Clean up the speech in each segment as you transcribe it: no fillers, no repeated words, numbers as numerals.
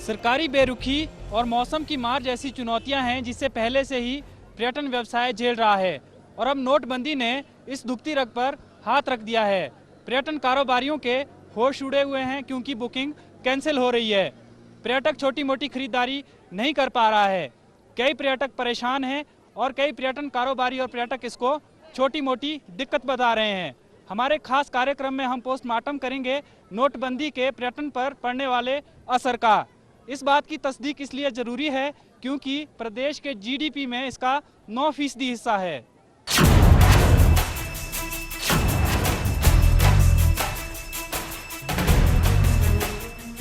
सरकारी बेरुखी और मौसम की मार जैसी चुनौतियां हैं जिससे पहले से ही पर्यटन व्यवसाय झेल रहा है और अब नोटबंदी ने इस दुखती रग पर हाथ रख दिया है। पर्यटन कारोबारियों के होश उड़े हुए हैं क्योंकि बुकिंग कैंसिल हो रही है। पर्यटक छोटी मोटी खरीदारी नहीं कर पा रहा है। कई पर्यटक परेशान हैं और कई पर्यटन कारोबारी और पर्यटक इसको छोटी मोटी दिक्कत बता रहे हैं। हमारे खास कार्यक्रम में हम पोस्टमार्टम करेंगे नोटबंदी के पर्यटन पर पड़ने वाले असर का। इस बात की तस्दीक इसलिए जरूरी है क्योंकि प्रदेश के जीडीपी में इसका 9% हिस्सा है।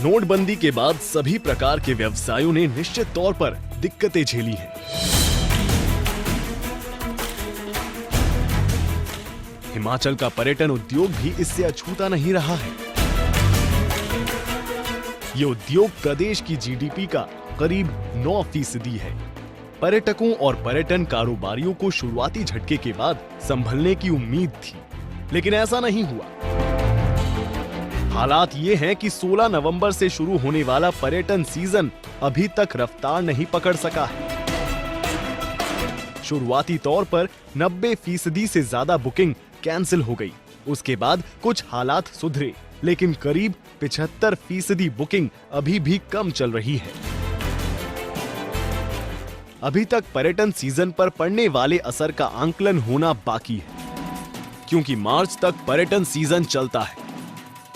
नोटबंदी के बाद सभी प्रकार के व्यवसायों ने निश्चित तौर पर दिक्कतें झेली हैं। हिमाचल का पर्यटन उद्योग भी इससे अछूता नहीं रहा है। ये उद्योग प्रदेश की जीडीपी का करीब 9% है। पर्यटकों और पर्यटन कारोबारियों को शुरुआती झटके के बाद संभलने की उम्मीद थी, लेकिन ऐसा नहीं हुआ। हालात ये हैं कि 16 नवंबर से शुरू होने वाला पर्यटन सीजन अभी तक रफ्तार नहीं पकड़ सका है। शुरुआती तौर पर 90% से ज्यादा बुकिंग कैंसिल हो गई। उसके बाद कुछ हालात सुधरे, लेकिन करीब 75% बुकिंग अभी भी कम चल रही है। अभी तक पर्यटन सीजन पर पड़ने वाले असर का आंकलन होना बाकी है, क्योंकि मार्च तक पर्यटन सीजन चलता है।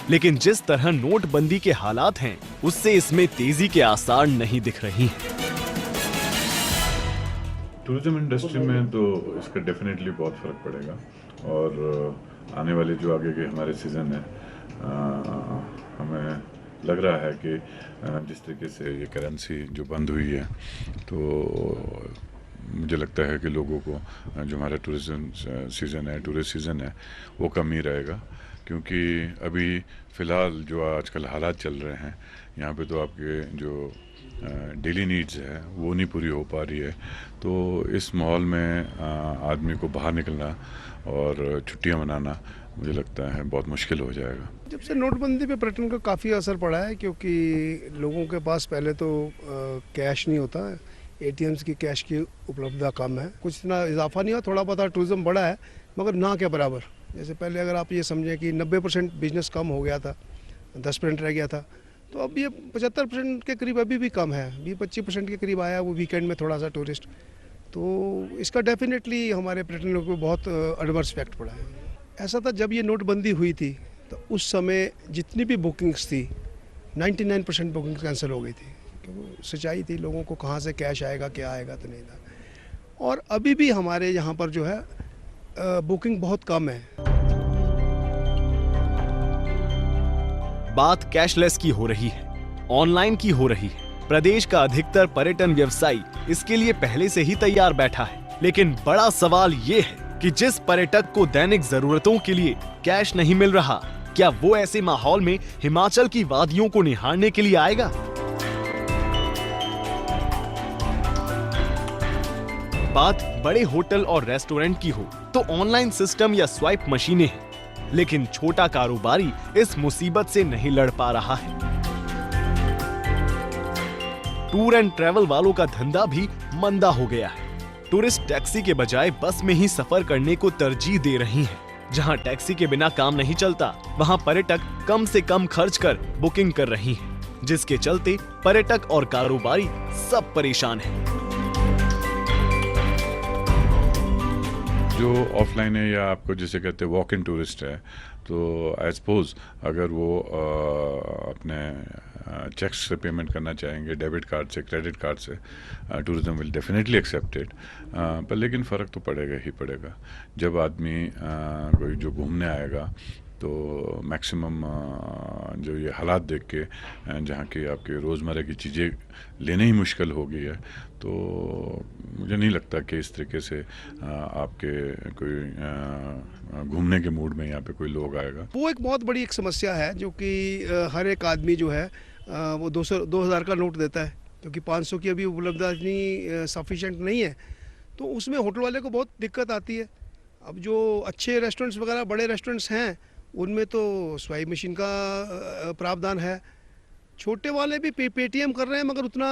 लेकिन जिस तरह नोटबंदी के हालात हैं, उससे इसमें तेजी के आसार नहीं दिख रही हैं। टूरिज्म इंडस्ट्री में तो इसका डेफिनेटली बहुत फर्क पड़ेगा और आने वाले जो आगे के हमारे सीजन है, हमें लग रहा है कि जिस तरीके से ये करेंसी जो बंद हुई है, तो मुझे लगता है कि लोगों को जो हमारा टूरिज्म सीज़न है, टूरिस्ट सीज़न है, वो कम ही रहेगा। क्योंकि अभी फ़िलहाल जो आजकल हालात चल रहे हैं, यहाँ पे तो आपके जो डेली नीड्स है वो नहीं पूरी हो पा रही है। तो इस माहौल में आदमी को बाहर निकलना और छुट्टियाँ मनाना मुझे लगता है बहुत मुश्किल हो जाएगा। जब से नोटबंदी पे पर्यटन का काफ़ी असर पड़ा है, क्योंकि लोगों के पास पहले तो कैश नहीं होता, एटीएम्स की कैश की उपलब्धता कम है। कुछ इतना इजाफा नहीं हुआ, थोड़ा बहुत टूरिज्म बढ़ा है मगर ना के बराबर। जैसे पहले अगर आप ये समझें कि 90% बिजनेस कम हो गया था, 10% रह गया था, तो अब ये 75% के करीब अभी भी कम है। 20-25% के करीब आया वो वीकेंड में थोड़ा सा टूरिस्ट। तो इसका डेफिनेटली हमारे पर्यटन लोगों को बहुत एडवर्स इफेक्ट पड़ा है। ऐसा था जब ये नोटबंदी हुई थी तो उस समय जितनी भी बुकिंग्स थी 99% बुकिंग्स कैंसिल हो गई थी, क्योंकि सच्चाई थी, लोगों को कहाँ से कैश आएगा क्या आएगा तो नहीं था। और अभी भी हमारे यहाँ पर जो है बुकिंग बहुत कम है। बात कैशलेस की हो रही है, ऑनलाइन की हो रही है। प्रदेश का अधिकतर पर्यटन व्यवसायी इसके लिए पहले से ही तैयार बैठा है। लेकिन बड़ा सवाल ये है कि जिस पर्यटक को दैनिक जरूरतों के लिए कैश नहीं मिल रहा, क्या वो ऐसे माहौल में हिमाचल की वादियों को निहारने के लिए आएगा? बात बड़े होटल और रेस्टोरेंट की हो तो ऑनलाइन सिस्टम या स्वाइप मशीनें हैं, लेकिन छोटा कारोबारी इस मुसीबत से नहीं लड़ पा रहा है। टूर एंड ट्रैवल वालों का धंधा भी मंदा हो गया है। टूरिस्ट टैक्सी के बजाय बस में ही सफर करने को तरजीह दे रही हैं। जहां टैक्सी के बिना काम नहीं चलता, वहां पर्यटक कम से कम खर्च कर बुकिंग कर रही हैं, जिसके चलते पर्यटक और कारोबारी सब परेशान हैं। जो ऑफलाइन है या आपको जिसे कहते हैं वॉक इन टूरिस्ट है, तो आई सपोज अगर वो अपने चेक्स से पेमेंट करना चाहेंगे, डेबिट कार्ड से, क्रेडिट कार्ड से, tourism will definitely accept it. पर लेकिन फ़र्क तो पड़ेगा ही पड़ेगा। जब आदमी कोई जो घूमने आएगा तो मैक्सिमम जो ये हालात देख के जहाँ की आपके रोज़मर्रा की चीज़ें लेने ही मुश्किल हो गई है, तो मुझे नहीं लगता कि इस तरीके से आपके कोई घूमने के मूड में यहाँ पे कोई लोग आएगा। वो एक बहुत बड़ी एक समस्या है, जो कि हर एक आदमी जो है वो 2000 का नोट देता है, क्योंकि 500 की अभी उपलब्धता इतनी सफिशेंट नहीं है। तो उसमें होटल वाले को बहुत दिक्कत आती है। अब जो अच्छे रेस्टोरेंट्स वगैरह, बड़े रेस्टोरेंट्स हैं, उनमें तो स्वाइप मशीन का प्रावधान है। छोटे वाले भी पेटीएम कर रहे हैं, मगर उतना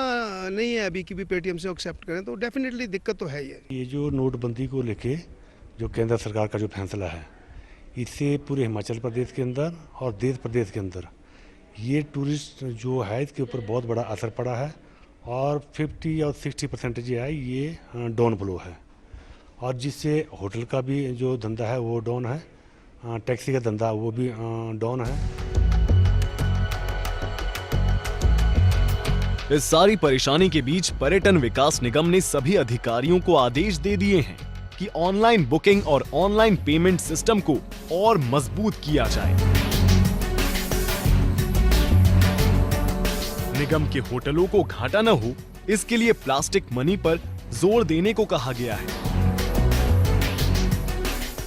नहीं है अभी कि भी पेटीएम से एक्सेप्ट करें, तो डेफिनेटली दिक्कत तो है ही है। ये जो नोटबंदी को लेके जो केंद्र सरकार का जो फैसला है, इससे पूरे हिमाचल प्रदेश के अंदर और देश प्रदेश के अंदर ये टूरिस्ट जो है इसके ऊपर बहुत बड़ा असर पड़ा है और 50 और 60% जो है ये डाउन फ्लो है, और जिससे होटल का भी जो धंधा है वो डाउन है, टैक्सी का धंधा वो भी डाउन है। इस सारी परेशानी के बीच पर्यटन विकास निगम ने सभी अधिकारियों को आदेश दे दिए हैं कि ऑनलाइन बुकिंग और ऑनलाइन पेमेंट सिस्टम को और मजबूत किया जाए। निगम के होटलों को घाटा न हो, इसके लिए प्लास्टिक मनी पर जोर देने को कहा गया है।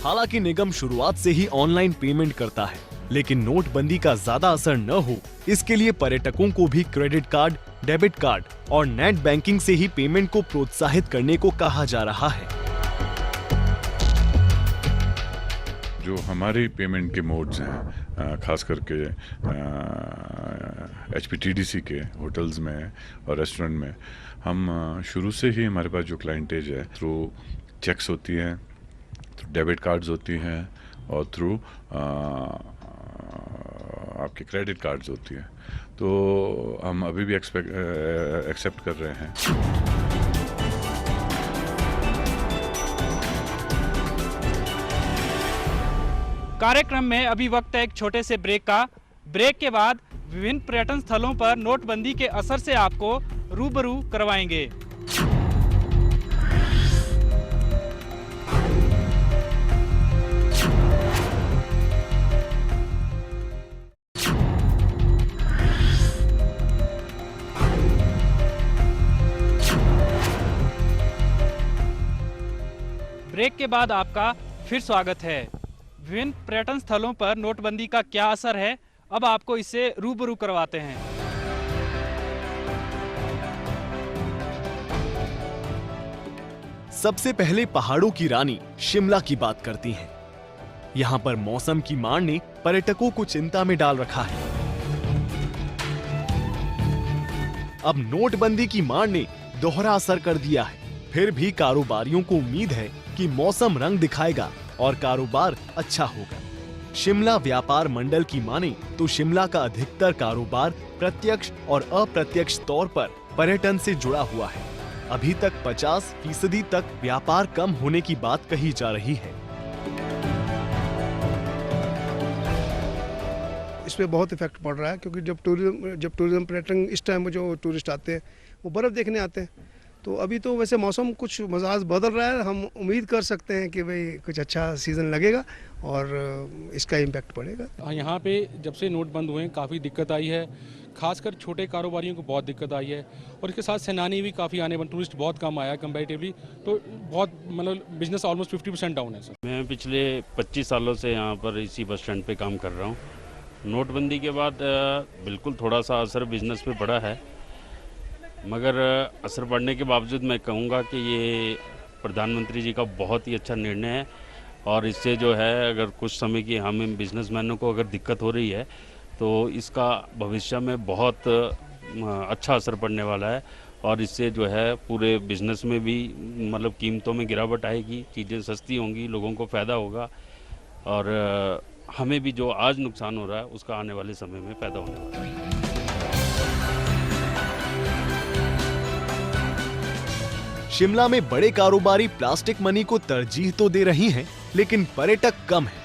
हालांकि निगम शुरुआत से ही ऑनलाइन पेमेंट करता है, लेकिन नोटबंदी का ज्यादा असर न हो, इसके लिए पर्यटकों को भी क्रेडिट कार्ड, डेबिट कार्ड और नेट बैंकिंग से ही पेमेंट को प्रोत्साहित करने को कहा जा रहा है। जो हमारे पेमेंट के मोड्स हैं, खास करके HPTDC के होटल्स में और रेस्टोरेंट में, हम शुरू से ही हमारे पास जो क्लाइंटेज है थ्रू चेक्स होती हैं, थ्रू डेबिट कार्ड्स होती हैं और थ्रू आपके क्रेडिट कार्ड्स होती हैं, तो हम अभी भी एक्सेप्ट कर रहे हैं। कार्यक्रम में अभी वक्त है एक छोटे से ब्रेक का। ब्रेक के बाद विभिन्न पर्यटन स्थलों पर नोटबंदी के असर से आपको रूबरू करवाएंगे। ब्रेक के बाद आपका फिर स्वागत है। विभिन्न पर्यटन स्थलों पर नोटबंदी का क्या असर है, अब आपको इससे रूबरू करवाते हैं। सबसे पहले पहाड़ों की रानी शिमला की बात करती हैं। यहाँ पर मौसम की मार ने पर्यटकों को चिंता में डाल रखा है। अब नोटबंदी की मार ने दोहरा असर कर दिया है। फिर भी कारोबारियों को उम्मीद है कि मौसम रंग दिखाएगा और कारोबार अच्छा होगा। शिमला व्यापार मंडल की माने तो शिमला का अधिकतर कारोबार प्रत्यक्ष और अप्रत्यक्ष तौर पर पर्यटन से जुड़ा हुआ है। अभी तक 50% तक व्यापार कम होने की बात कही जा रही है। इस पे बहुत इफेक्ट पड़ रहा है, क्योंकि जब टूरिज्म पर्यटन इस टाइम में जो टूरिस्ट आते हैं वो बर्फ़ देखने आते हैं, तो अभी तो वैसे मौसम कुछ मिजाज बदल रहा है। हम उम्मीद कर सकते हैं कि भाई कुछ अच्छा सीज़न लगेगा और इसका इम्पैक्ट पड़ेगा। यहाँ पे जब से नोट बंद हुए हैं काफ़ी दिक्कत आई है, खासकर छोटे कारोबारियों को बहुत दिक्कत आई है, और इसके साथ सैलानी भी काफ़ी आने बन, टूरिस्ट बहुत कम आया कंपैरेटिवली, तो बहुत मतलब बिजनेस ऑलमोस्ट 50% डाउन है सर। मैं पिछले 25 सालों से यहाँ पर इसी बस स्टैंड पे काम कर रहा हूँ। नोटबंदी के बाद बिल्कुल थोड़ा सा असर बिजनेस पे पड़ा है, मगर असर पड़ने के बावजूद मैं कहूँगा कि ये प्रधानमंत्री जी का बहुत ही अच्छा निर्णय है, और इससे जो है अगर कुछ समय की हम बिजनेसमैनों को अगर दिक्कत हो रही है तो इसका भविष्य में बहुत अच्छा असर पड़ने वाला है, और इससे जो है पूरे बिजनेस में भी मतलब कीमतों में गिरावट आएगी, चीज़ें सस्ती होंगी, लोगों को फ़ायदा होगा, और हमें भी जो आज नुकसान हो रहा है उसका आने वाले समय में फ़ायदा होने वाला है। शिमला में बड़े कारोबारी प्लास्टिक मनी को तरजीह तो दे रही हैं, लेकिन पर्यटक कम है।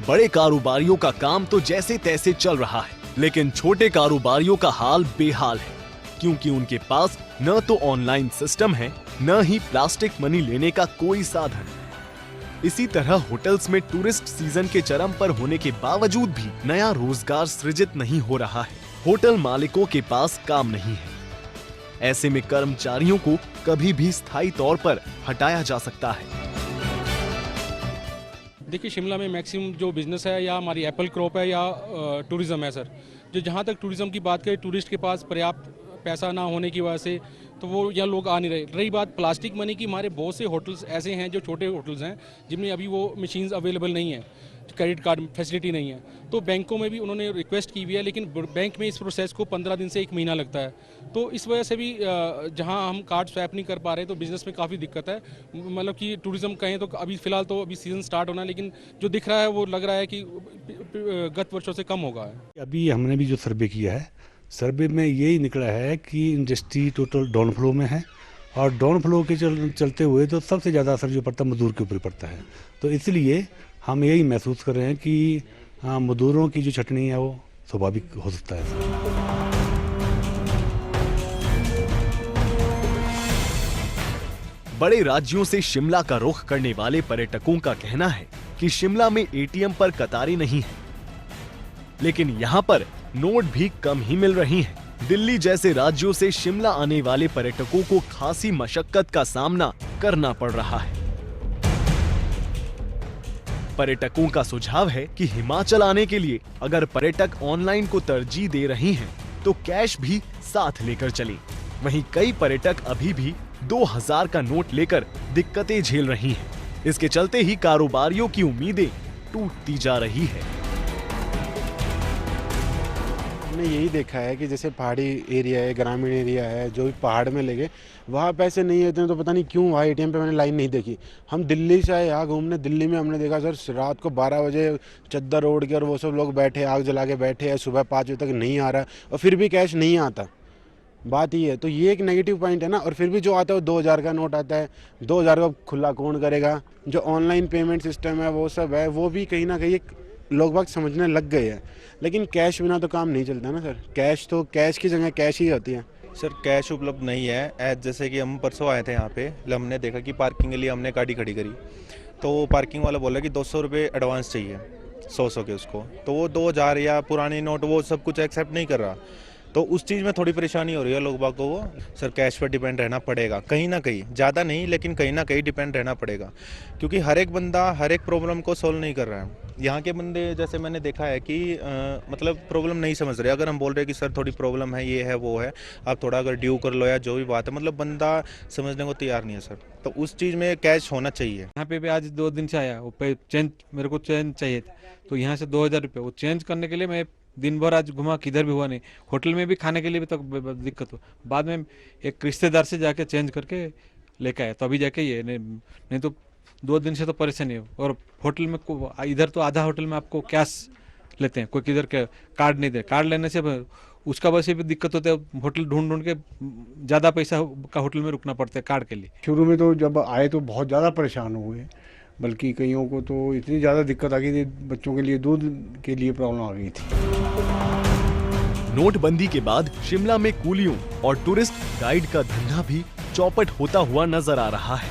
बड़े कारोबारियों का काम तो जैसे तैसे चल रहा है, लेकिन छोटे कारोबारियों का हाल बेहाल है, क्योंकि उनके पास न तो ऑनलाइन सिस्टम है, न ही प्लास्टिक मनी लेने का कोई साधन। इसी तरह होटल्स में टूरिस्ट सीजन के चरम पर होने के बावजूद भी नया रोजगार सृजित नहीं हो रहा है। होटल मालिकों के पास काम नहीं है। ऐसे में कर्मचारियों को कभी भी स्थायी तौर पर हटाया जा सकता है। देखिए, शिमला में मैक्सिमम जो बिज़नेस है या हमारी एप्पल क्रॉप है या टूरिज़्म है सर। जो जहाँ तक टूरिज़्म की बात करें, टूरिस्ट के पास पर्याप्त पैसा ना होने की वजह से तो वो यहाँ लोग आ नहीं रहे। रही बात प्लास्टिक मनी की, हमारे बहुत से होटल्स ऐसे हैं जो छोटे होटल्स हैं जिनमें अभी वो मशीन्स अवेलेबल नहीं है, क्रेडिट कार्ड फैसिलिटी नहीं है, तो बैंकों में भी उन्होंने रिक्वेस्ट की हुई है, लेकिन बैंक में इस प्रोसेस को 15 दिन से 1 महीना लगता है। तो इस वजह से भी जहां हम कार्ड स्वैप नहीं कर पा रहे तो बिज़नेस में काफ़ी दिक्कत है। मतलब कि टूरिज़्म कहें तो अभी फ़िलहाल तो अभी सीज़न स्टार्ट होना है, लेकिन जो दिख रहा है वो लग रहा है कि गत वर्षों से कम होगा। अभी हमने भी जो सर्वे किया है, सर्वे में यही निकला है कि इंडस्ट्री टोटल डाउन फ्लो में है, और डाउन फ्लो के चलते हुए तो सबसे ज़्यादा असर जो पड़ता है मजदूर के ऊपर पड़ता है। तो इसलिए हम यही महसूस कर रहे हैं कि मजदूरों की जो छटनी है वो स्वाभाविक हो सकता है। बड़े राज्यों से शिमला का रुख करने वाले पर्यटकों का कहना है कि शिमला में एटीएम पर कतारें नहीं है, लेकिन यहाँ पर नोट भी कम ही मिल रही हैं। दिल्ली जैसे राज्यों से शिमला आने वाले पर्यटकों को खासी मशक्कत का सामना करना पड़ रहा है। पर्यटकों का सुझाव है कि हिमाचल आने के लिए अगर पर्यटक ऑनलाइन को तरजीह दे रही हैं, तो कैश भी साथ लेकर चलें। वहीं कई पर्यटक अभी भी 2000 का नोट लेकर दिक्कतें झेल रही हैं। इसके चलते ही कारोबारियों की उम्मीदें टूटती जा रही है। हमने यही देखा है कि जैसे पहाड़ी एरिया है, ग्रामीण एरिया है, जो भी पहाड़ में लगे वहाँ पैसे नहीं होते हैं, तो पता नहीं क्यों वहाँ एटीएम पे मैंने लाइन नहीं देखी। हम दिल्ली से आए यहाँ घूमने, दिल्ली में हमने देखा सर रात को 12 बजे चद्दर ओढ़ के और वो सब लोग बैठे, आग जला के बैठे हैं, सुबह 5 बजे तक नहीं आ रहा और फिर भी कैश नहीं आता। बात ये है, तो ये एक नेगेटिव पॉइंट है ना। और फिर भी जो आता है वो 2000 का नोट आता है, 2000 का खुला कौन करेगा। जो ऑनलाइन पेमेंट सिस्टम है वो सब है, वो भी कहीं ना कहीं लोग बाग समझने लग गए हैं, लेकिन कैश बिना तो काम नहीं चलता ना सर। कैश तो कैश की जगह कैश ही होती है सर। कैश उपलब्ध नहीं है। जैसे कि हम परसों आए थे यहाँ पे, हमने देखा कि पार्किंग के लिए हमने गाड़ी खड़ी करी, तो पार्किंग वाला बोला कि 200 रुपये एडवांस चाहिए 100 के उसको, तो वो 2000 या पुराने नोट वो सब कुछ एक्सेप्ट नहीं कर रहा। तो उस चीज़ में थोड़ी परेशानी हो रही है लोग बाग को। वो सर कैश पर डिपेंड रहना पड़ेगा कहीं ना कहीं, ज़्यादा नहीं लेकिन कहीं ना कहीं डिपेंड रहना पड़ेगा, क्योंकि हर एक बंदा हर एक प्रॉब्लम को सोल्व नहीं कर रहा है। यहाँ के बंदे जैसे मैंने देखा है कि मतलब प्रॉब्लम नहीं समझ रहे। अगर हम बोल रहे हैं कि सर थोड़ी प्रॉब्लम है, ये है वो है, आप थोड़ा अगर ड्यू कर लो या जो भी बात है, मतलब बंदा समझने को तैयार नहीं है सर। तो उस चीज़ में कैश होना चाहिए। यहाँ पे भी आज 2 दिन से आया, वो चेंज मेरे को चेंज चाहिए था, तो यहाँ से 2000 रुपये वो चेंज करने के लिए मैं दिन भर आज घुमा, किधर भी हुआ नहीं। होटल में भी खाने के लिए भी तक दिक्कत हुआ। बाद में एक रिश्तेदार से जाके चेंज करके लेके आया, तो अभी जाके ये नहीं तो 2 दिन से तो परेशानी है। और होटल में इधर तो आधा होटल में आपको कैश लेते हैं, कोई किधर के कार्ड नहीं दे। कार्ड लेने से उसका वैसे भी दिक्कत होता है, होटल ढूंढ के ज़्यादा पैसा का होटल में रुकना पड़ता है कार्ड के लिए। शुरू में तो जब आए तो बहुत ज़्यादा परेशान हुए, बल्कि कईयों को तो इतनी ज़्यादा दिक्कत आ गई थी, बच्चों के लिए दूध के लिए प्रॉब्लम आ गई थी। नोटबंदी के बाद शिमला में कूलियों और टूरिस्ट गाइड का धंधा भी चौपट होता हुआ नजर आ रहा है।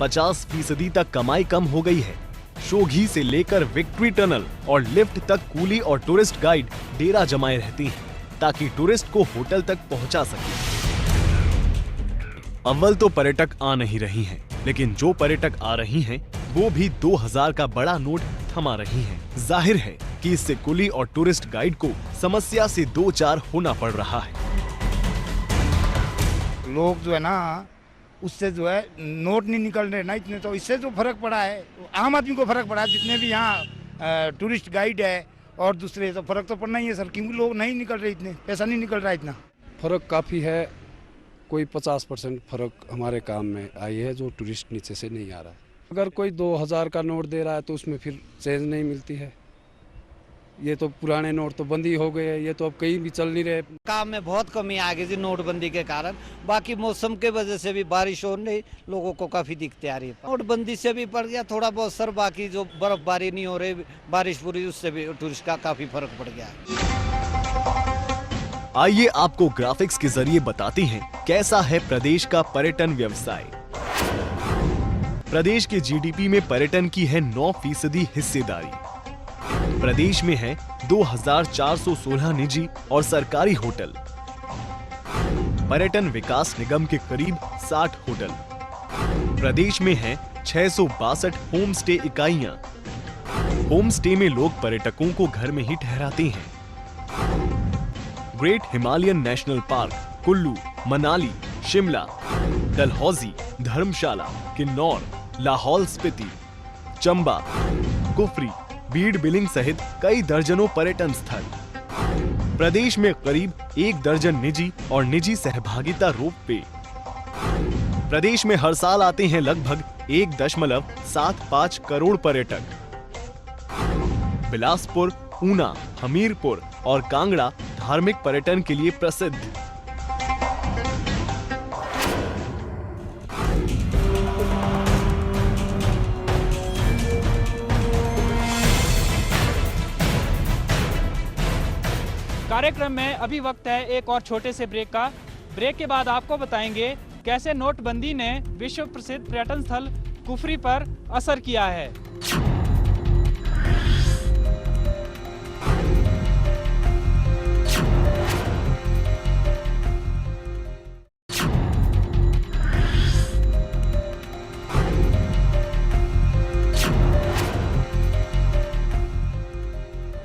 50% तक कमाई कम हो गई है। शोघी से लेकर विक्ट्री टनल और लिफ्ट तक कूली और टूरिस्ट गाइड डेरा जमाए रहती हैं, ताकि टूरिस्ट को होटल तक पहुंचा सके। अव्वल तो पर्यटक आ नहीं रही हैं, लेकिन जो पर्यटक आ रही हैं, वो भी 2000 का बड़ा नोट थमा रही हैं। जाहिर है कि इससे कुली और टूरिस्ट गाइड को समस्या से 2-4 होना पड़ रहा है। लोग जो है ना, उससे जो है नोट नहीं निकल रहे ना इतने, तो इससे जो फर्क पड़ा है आम आदमी को फर्क पड़ा है। जितने भी यहाँ टूरिस्ट गाइड है और दूसरे, तो फर्क तो पड़ना ही है सर, क्योंकि लोग नहीं निकल रहे, इतने पैसा नहीं निकल रहा इतना। फर्क काफ़ी है, कोई 50% फर्क हमारे काम में आई है, जो टूरिस्ट नीचे से नहीं आ रहा है। अगर कोई 2000 का नोट दे रहा है तो उसमें फिर चेंज नहीं मिलती है। ये तो पुराने नोट तो बंद ही हो गए हैं, ये तो अब कहीं भी चल नहीं रहे। काम में बहुत कमी आ गई थी नोटबंदी के कारण। बाकी मौसम के वजह से भी बारिश होने लोगों को काफ़ी दिक्कतें आ रही है। नोटबंदी से भी पड़ गया थोड़ा बहुत सर, बाकी जो बर्फबारी नहीं हो रही, बारिश पूरी, उससे भी टूरिस्ट का काफ़ी फर्क पड़ गया। आइए आपको ग्राफिक्स के जरिए बताते हैं कैसा है प्रदेश का पर्यटन व्यवसाय। प्रदेश के जीडीपी में पर्यटन की है 9% हिस्सेदारी। प्रदेश में है 2416 निजी और सरकारी होटल। पर्यटन विकास निगम के करीब 60 होटल। प्रदेश में है 662 होम स्टे इकाइयां। होम स्टे में लोग पर्यटकों को घर में ही ठहराते हैं। Great Himalayan national park, Kullu, Manali, Shimla, Dalhousie, Dharamshala, Kinnaur, Lahaul Spiti, Chamba, Kufri, Bir Billing सहित कई दर्जनों पर्यटन स्थल। प्रदेश में करीब 1 दर्जन निजी और निजी सहभागिता रोपवे। प्रदेश में हर साल आते हैं लगभग 1.75 करोड़ पर्यटक। बिलासपुर, ऊना, हमीरपुर और कांगड़ा धार्मिक पर्यटन के लिए प्रसिद्ध। कार्यक्रम में अभी वक्त है एक और छोटे से ब्रेक का। ब्रेक के बाद आपको बताएंगे कैसे नोटबंदी ने विश्व प्रसिद्ध पर्यटन स्थल कुफरी पर असर किया है।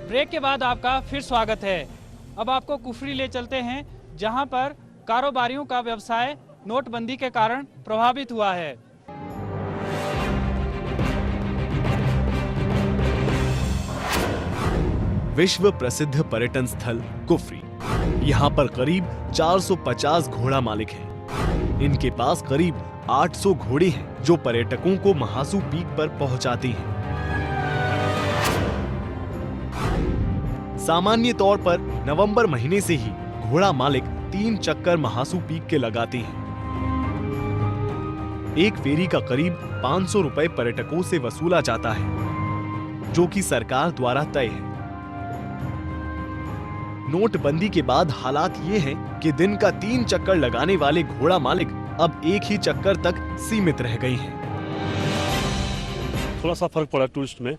ब्रेक के बाद आपका फिर स्वागत है। अब आपको कुफरी ले चलते हैं, जहां पर कारोबारियों का व्यवसाय नोटबंदी के कारण प्रभावित हुआ है। विश्व प्रसिद्ध पर्यटन स्थल कुफरी। यहाँ पर करीब 450 घोड़ा मालिक हैं। इनके पास करीब 800 घोड़े हैं जो पर्यटकों को महासू पीक पर पहुंचाते हैं। सामान्य तौर पर नवंबर महीने से ही घोड़ा मालिक 3 चक्कर महासू पीक के लगाते हैं। एक फेरी का करीब 500 रुपए पर्यटकों से वसूला जाता है, जो कि सरकार द्वारा तय है। नोटबंदी के बाद हालात ये हैं कि दिन का 3 चक्कर लगाने वाले घोड़ा मालिक अब एक ही चक्कर तक सीमित रह गए हैं। थोड़ा सा फर्क पड़ा टूरिस्ट में,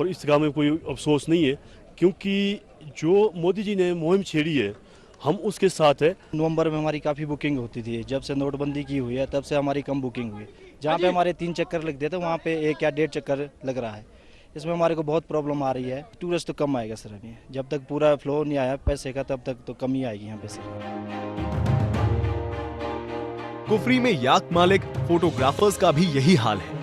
और इस गांव में कोई अफसोस नहीं है, क्योंकि जो मोदी जी ने मुहिम छेड़ी है हम उसके साथ है। नवंबर में हमारी काफ़ी बुकिंग होती थी, जब से नोटबंदी की हुई है तब से हमारी कम बुकिंग हुई। जहाँ पे हमारे 3 चक्कर लगते थे वहाँ पे 1 या 1.5 चक्कर लग रहा है। इसमें हमारे को बहुत प्रॉब्लम आ रही है। टूरिस्ट तो कम आएगा सर, अभी जब तक पूरा फ्लो नहीं आया पैसे का तब तक तो कम ही आएगी यहाँ पे सर। कुफरी में याक मालिक फोटोग्राफर्स का भी यही हाल है।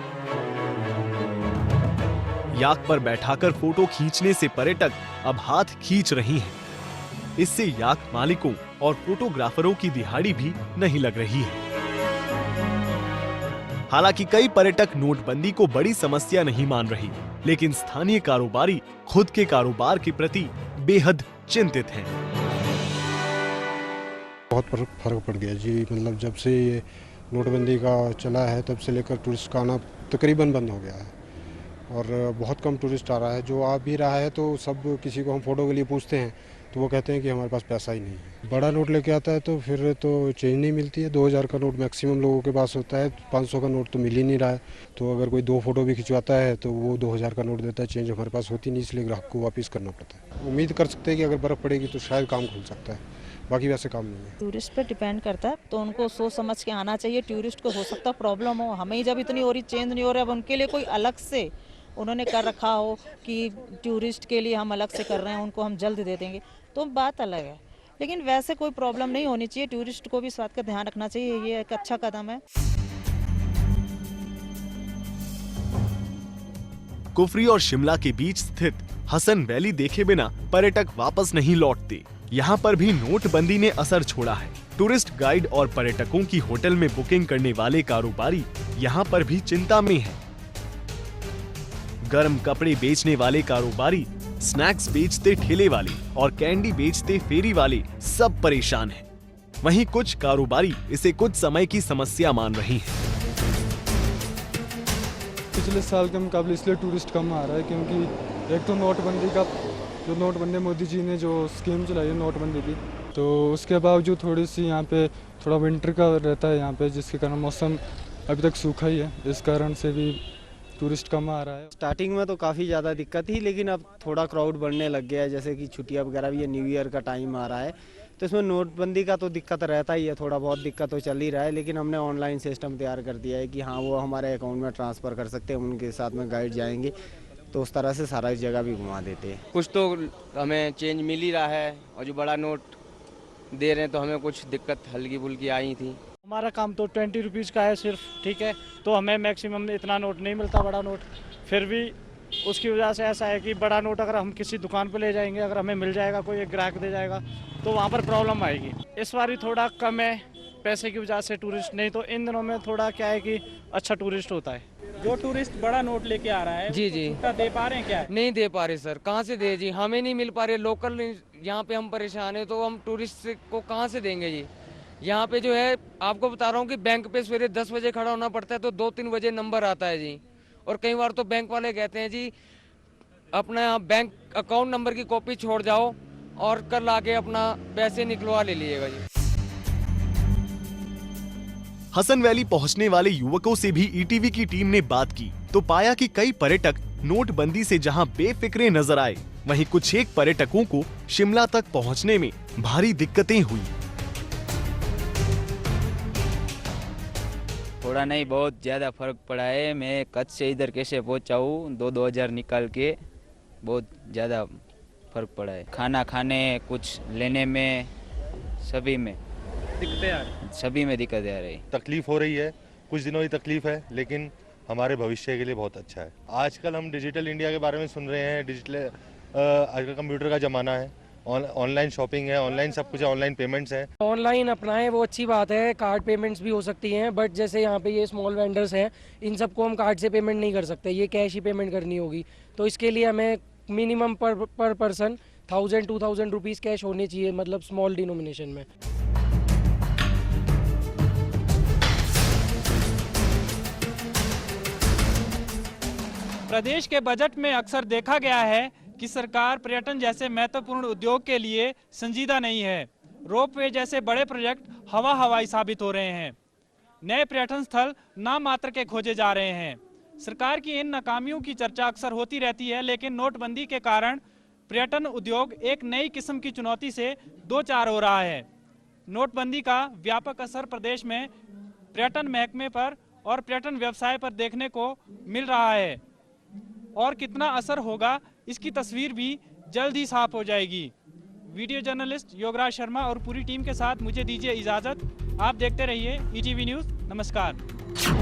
याक पर बैठाकर फोटो खींचने से पर्यटक अब हाथ खींच रही हैं। इससे याक मालिकों और फोटोग्राफरों की दिहाड़ी भी नहीं लग रही है। हालांकि कई पर्यटक नोटबंदी को बड़ी समस्या नहीं मान रही, लेकिन स्थानीय कारोबारी खुद के कारोबार के प्रति बेहद चिंतित हैं। बहुत फर्क पड़ गया जी, मतलब जब से ये नोटबंदी का चला है तब से लेकर टूरिस्ट का आना तकरीबन बंद हो गया है, और बहुत कम टूरिस्ट आ रहा है। जो आ भी रहा है तो सब किसी को हम फोटो के लिए पूछते हैं तो वो कहते हैं कि हमारे पास पैसा ही नहीं है। बड़ा नोट लेके आता है तो फिर तो चेंज नहीं मिलती है। 2000 का नोट मैक्सिमम लोगों के पास होता है, 500 का नोट तो मिल ही नहीं रहा है। तो अगर कोई 2 फोटो भी खिंचवाता है तो वो 2000 का नोट देता है, चेंज हमारे पास होती नहीं, इसलिए ग्राहक को वापस करना पड़ता है। उम्मीद कर सकते हैं कि अगर बर्फ़ पड़ेगी तो शायद काम खुल सकता है, बाकी वैसे काम नहीं है। टूरिस्ट पर डिपेंड करता है, तो उनको सोच समझ के आना चाहिए। टूरिस्ट को हो सकता है प्रॉब्लम हो, हमें जब इतनी हो रही चेंज नहीं हो रहा, अब उनके लिए कोई अलग से उन्होंने कर रखा हो कि टूरिस्ट के लिए हम अलग से कर रहे हैं, उनको हम जल्द दे देंगे, तो बात अलग है। लेकिन वैसे कोई प्रॉब्लम नहीं होनी चाहिए। टूरिस्ट को भी इस बात का ध्यान रखना चाहिए, ये एक अच्छा कदम है। कुफरी और शिमला के बीच स्थित हसन वैली देखे बिना पर्यटक वापस नहीं लौटते। यहाँ पर भी नोटबंदी ने असर छोड़ा है। टूरिस्ट गाइड और पर्यटकों की होटल में बुकिंग करने वाले कारोबारी यहाँ पर भी चिंता में हैं। गर्म कपड़े बेचने वाले कारोबारी, स्नैक्स बेचते ठेले वाले और कैंडी बेचते फेरी वाले सब परेशान हैं। वहीं कुछ कारोबारी इसे कुछ समय की समस्या मान रही हैं। पिछले साल के मुकाबले इसलिए टूरिस्ट कम आ रहा है, क्योंकि एक तो नोटबंदी मोदी जी ने जो स्कीम चलाई है नोटबंदी की, तो उसके बावजूद थोड़ी सी यहाँ पे थोड़ा विंटर का रहता है यहाँ पे, जिसके कारण मौसम अभी तक सूखा ही है, इस कारण से भी टूरिस्ट कम आ रहा है। स्टार्टिंग में तो काफ़ी ज़्यादा दिक्कत थी, लेकिन अब थोड़ा क्राउड बढ़ने लग गया है, जैसे कि छुट्टियां वगैरह भी है, न्यू ईयर का टाइम आ रहा है, तो इसमें नोटबंदी का तो दिक्कत रहता ही है, थोड़ा बहुत दिक्कत तो चल ही रहा है। लेकिन हमने ऑनलाइन सिस्टम तैयार कर दिया है कि हाँ वो हमारे अकाउंट में ट्रांसफ़र कर सकते हैं, उनके साथ में गाइड जाएंगे तो उस तरह से सारा जगह भी घुमा देते हैं। कुछ तो हमें चेंज मिल ही रहा है, और जो बड़ा नोट दे रहे हैं तो हमें कुछ दिक्कत हल्की फुल्की आई थी। हमारा काम तो 20 रुपीज़ का है सिर्फ, ठीक है, तो हमें मैक्सिमम इतना नोट नहीं मिलता, बड़ा नोट। फिर भी उसकी वजह से ऐसा है कि बड़ा नोट अगर हम किसी दुकान पर ले जाएंगे, अगर हमें मिल जाएगा, कोई एक ग्राहक दे जाएगा, तो वहाँ पर प्रॉब्लम आएगी। इस बार थोड़ा कम है पैसे की वजह से टूरिस्ट, नहीं तो इन दिनों में थोड़ा क्या है कि अच्छा टूरिस्ट होता है। जो टूरिस्ट बड़ा नोट लेके आ रहा है जी जी छुट्टा दे पा रहे हैं क्या? नहीं दे पा रहे सर, कहाँ से दे जी, हमें नहीं मिल पा रहे, लोकल यहाँ पे हम परेशान है, तो हम टूरिस्ट को कहाँ से देंगे जी। यहाँ पे जो है आपको बता रहा हूँ कि बैंक पे सवेरे 10 बजे खड़ा होना पड़ता है, तो 2-3 बजे नंबर आता है जी। और कई बार तो बैंक वाले कहते हैं जी अपना बैंक अकाउंट नंबर की कॉपी छोड़ जाओ और कल आके अपना पैसे निकलवा ले लीजिएगा जी। हसन वैली पहुंचने वाले युवकों से भी ईटीवी की टीम ने बात की तो पाया कि कई पर्यटक नोटबंदी से जहां बेफिक्रे नजर आए, वहीं कुछ एक पर्यटकों को शिमला तक पहुंचने में भारी दिक्कतें हुई। थोड़ा नहीं बहुत ज़्यादा फर्क पड़ा है। मैं कच्छ से इधर कैसे पहुंचा हूँ, 2-2 हज़ार निकाल के, बहुत ज़्यादा फर्क पड़ा है। खाना खाने, कुछ लेने में, सभी में दिक्कतें आ रही, सभी में दिक्कतें आ रही। तकलीफ हो रही है, कुछ दिनों की तकलीफ है, लेकिन हमारे भविष्य के लिए बहुत अच्छा है। आजकल हम डिजिटल इंडिया के बारे में सुन रहे हैं, डिजिटल आजकल कंप्यूटर का ज़माना है, ऑनलाइन शॉपिंग है, ऑनलाइन सब कुछ है, ऑनलाइन पेमेंट्स हैं। ऑनलाइन अपनाएं वो अच्छी बात है, कार्ड पेमेंट्स भी हो सकती हैं, बट जैसे यहाँ पे ये स्मॉल वेंडर्स हैं, इन सबको हम कार्ड से पेमेंट नहीं कर सकते, ये कैश ही पेमेंट करनी होगी। तो इसके लिए हमें मिनिमम पर पर्सन 1000-2000 रुपीज़ कैश होने चाहिए, मतलब स्मॉल डिनोमिनेशन में। प्रदेश के बजट में अक्सर देखा गया है कि सरकार पर्यटन जैसे महत्वपूर्ण उद्योग के लिए संजीदा नहीं है। रोपवे जैसे बड़े प्रोजेक्ट हवाई साबित हो रहे हैं। नए पर्यटन स्थल नाम मात्र के खोजे जा रहे हैं। सरकार की इन नाकामियों की चर्चा अक्सर होती रहती है, लेकिन नोटबंदी के कारण पर्यटन उद्योग एक नई किस्म की चुनौती से दो चार हो रहा है। नोटबंदी का व्यापक असर प्रदेश में पर्यटन महकमे पर और पर्यटन व्यवसाय पर देखने को मिल रहा है, और कितना असर होगा इसकी तस्वीर भी जल्द ही साफ हो जाएगी। वीडियो जर्नलिस्ट योगराज शर्मा और पूरी टीम के साथ मुझे दीजिए इजाजत। आप देखते रहिए ईटीवी न्यूज़। नमस्कार।